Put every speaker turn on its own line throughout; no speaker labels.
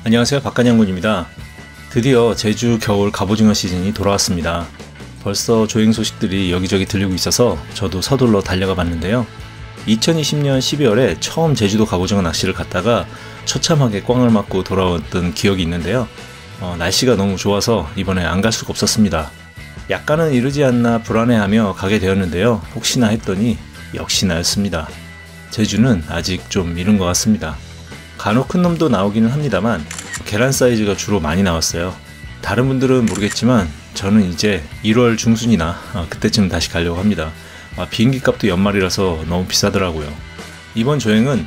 안녕하세요, 박간양군입니다. 드디어 제주 겨울 갑오징어 시즌이 돌아왔습니다. 벌써 조행 소식들이 여기저기 들리고 있어서 저도 서둘러 달려가 봤는데요. 2020년 12월에 처음 제주도 갑오징어 낚시를 갔다가 처참하게 꽝을 맞고 돌아왔던 기억이 있는데요. 날씨가 너무 좋아서 이번에 안 갈 수가 없었습니다. 약간은 이르지 않나 불안해하며 가게 되었는데요. 혹시나 했더니 역시나였습니다. 제주는 아직 좀 이른 것 같습니다. 간혹 큰 놈도 나오기는 합니다만 계란 사이즈가 주로 많이 나왔어요. 다른 분들은 모르겠지만 저는 이제 1월 중순이나 그때쯤 다시 가려고 합니다. 비행기 값도 연말이라서 너무 비싸더라고요. 이번 조행은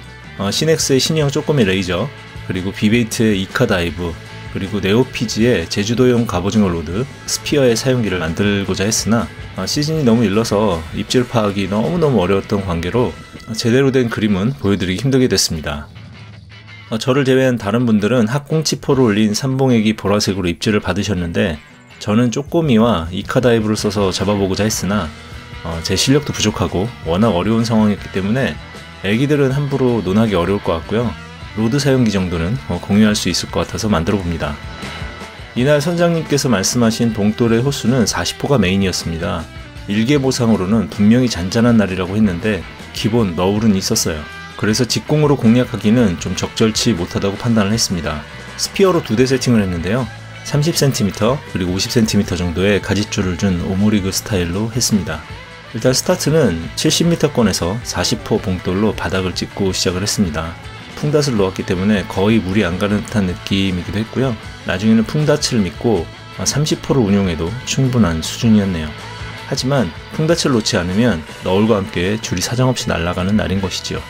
시넥스의 신형 쪼꼬미 레이저, 그리고 비베이트의 이카 다이브, 그리고 네오피지의 제주도용 갑오징어 로드, 스피어의 사용기를 만들고자 했으나 시즌이 너무 일러서 입질 파악이 너무너무 어려웠던 관계로 제대로 된 그림은 보여드리기 힘들게 됐습니다. 저를 제외한 다른 분들은 학꽁치포를 올린 삼봉액이 보라색으로 입질을 받으셨는데 저는 쪼꼬미와 이카다이브를 써서 잡아보고자 했으나 제 실력도 부족하고 워낙 어려운 상황이었기 때문에 애기들은 함부로 논하기 어려울 것 같고요. 로드 사용기 정도는 공유할 수 있을 것 같아서 만들어 봅니다. 이날 선장님께서 말씀하신 봉돌의 호수는 40호가 메인이었습니다. 일개보상으로는 분명히 잔잔한 날이라고 했는데 기본 너울은 있었어요. 그래서 직공으로 공략하기는 좀 적절치 못하다고 판단을 했습니다. 스피어로 2대 세팅을 했는데요. 30cm 그리고 50cm 정도의 가짓줄을 준 오모리그 스타일로 했습니다. 일단 스타트는 70m권에서 40호 봉돌로 바닥을 찍고 시작을 했습니다. 풍닷을 놓았기 때문에 거의 물이 안 가는 듯한 느낌이기도 했고요. 나중에는 풍닷을 믿고 30호를 운용해도 충분한 수준이었네요. 하지만 풍닷을 놓지 않으면 너울과 함께 줄이 사정없이 날아가는 날인 것이지요.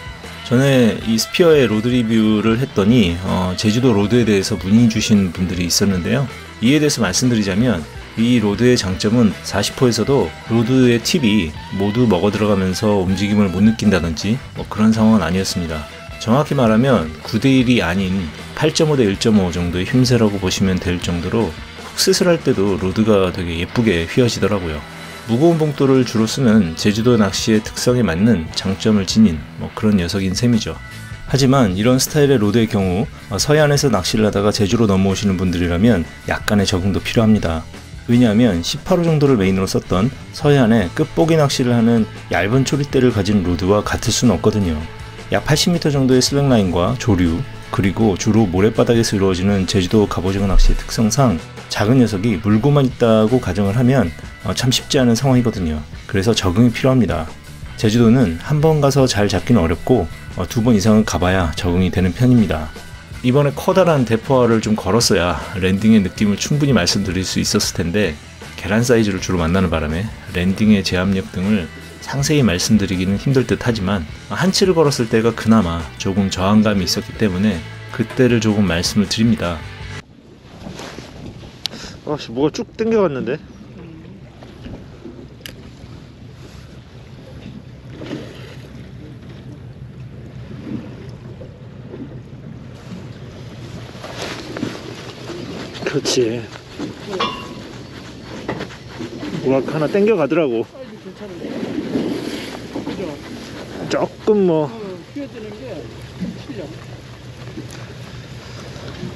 전에 이 스피어의 로드 리뷰를 했더니 제주도 로드에 대해서 문의 주신 분들이 있었는데요. 이에 대해서 말씀드리자면 이 로드의 장점은 40호에서도 로드의 팁이 모두 먹어 들어가면서 움직임을 못 느낀다든지 그런 상황은 아니었습니다. 정확히 말하면 9대1이 아닌 8.5대 1.5 정도의 힘세라고 보시면 될 정도로 훅셋을 할 때도 로드가 되게 예쁘게 휘어지더라고요. 무거운 봉돌을 주로 쓰는 제주도 낚시의 특성에 맞는 장점을 지닌 그런 녀석인 셈이죠. 하지만 이런 스타일의 로드의 경우 서해안에서 낚시를 하다가 제주로 넘어오시는 분들이라면 약간의 적응도 필요합니다. 왜냐하면 18호 정도를 메인으로 썼던 서해안에 끝보기 낚시를 하는 얇은 초리대를 가진 로드와 같을 수는 없거든요. 약 80m 정도의 슬랙라인과 조류, 그리고 주로 모래바닥에서 이루어지는 제주도 갑오징어 낚시의 특성상 작은 녀석이 물고만 있다고 가정을 하면 참 쉽지 않은 상황이거든요. 그래서 적응이 필요합니다. 제주도는 한 번 가서 잘 잡기는 어렵고 2번 이상은 가봐야 적응이 되는 편입니다. 이번에 커다란 대포알을 좀 걸었어야 랜딩의 느낌을 충분히 말씀드릴 수 있었을 텐데 계란 사이즈를 주로 만나는 바람에 랜딩의 제압력 등을 상세히 말씀드리기는 힘들 듯 하지만 한치를 걸었을 때가 그나마 조금 저항감이 있었기 때문에 그때를 조금 말씀을 드립니다. 뭐가 쭉 당겨갔는데? 그렇지. 뭐가 하나 당겨가더라고. 조금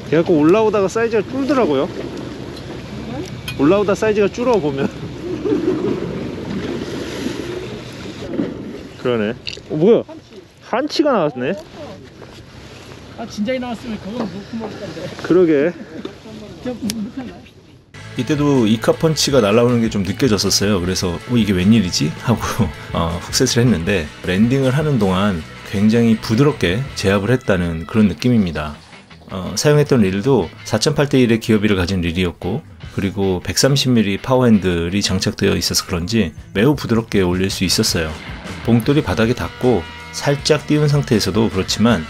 그래갖고 올라오다가 사이즈가 줄더라고요. 올라오다 사이즈가 줄어 보면. 그러네. 뭐야? 한치가 나왔네.
진작에 나왔으면 그건 놓고 먹을 건데.
그러게. 이때도 이카펀치가 날아오는 게 좀 느껴졌었어요. 그래서 이게 웬일이지? 하고 훅셋을 했는데 랜딩을 하는 동안 굉장히 부드럽게 제압을 했다는 그런 느낌입니다. 사용했던 릴도 4.8대 1의 기어비를 가진 릴이었고 그리고 130mm 파워핸들이 장착되어 있어서 그런지 매우 부드럽게 올릴 수 있었어요. 봉돌이 바닥에 닿고 살짝 띄운 상태에서도 그렇지만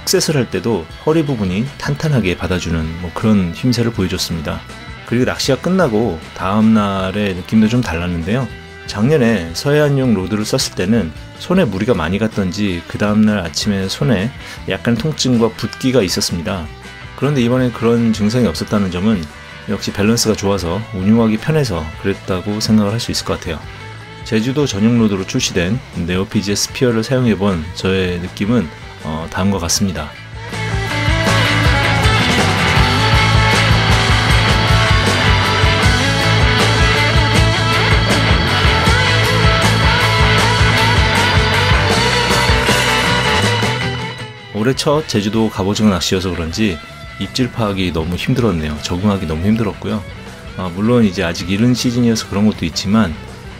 훅셋을 할 때도 허리 부분이 탄탄하게 받아주는 그런 힘새를 보여줬습니다. 그리고 낚시가 끝나고 다음날의 느낌도 좀 달랐는데요. 작년에 서해안용 로드를 썼을 때는 손에 무리가 많이 갔던지 그 다음날 아침에 손에 약간 통증과 붓기가 있었습니다. 그런데 이번엔 그런 증상이 없었다는 점은 역시 밸런스가 좋아서 운용하기 편해서 그랬다고 생각을 할 수 있을 것 같아요. 제주도 전용 로드로 출시된 네오피지의 스피어를 사용해본 저의 느낌은 다음과 같습니다. 올해 첫 제주도 갑오징어 낚시여서 그런지 입질 파악이 너무 힘들었네요. 적응하기 너무 힘들었고요. 물론 이제 아직 이른 시즌이어서 그런 것도 있지만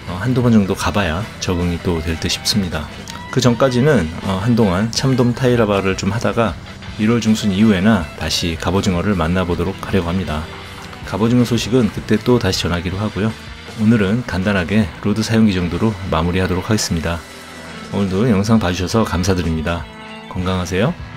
한두 번 정도 가봐야 적응이 또 될 듯 싶습니다. 그 전까지는 한동안 참돔 타이라바를 좀 하다가 1월 중순 이후에나 다시 갑오징어를 만나보도록 하려고 합니다. 갑오징어 소식은 그때 또 다시 전하기로 하고요. 오늘은 간단하게 로드 사용기 정도로 마무리하도록 하겠습니다. 오늘도 영상 봐주셔서 감사드립니다. 건강하세요.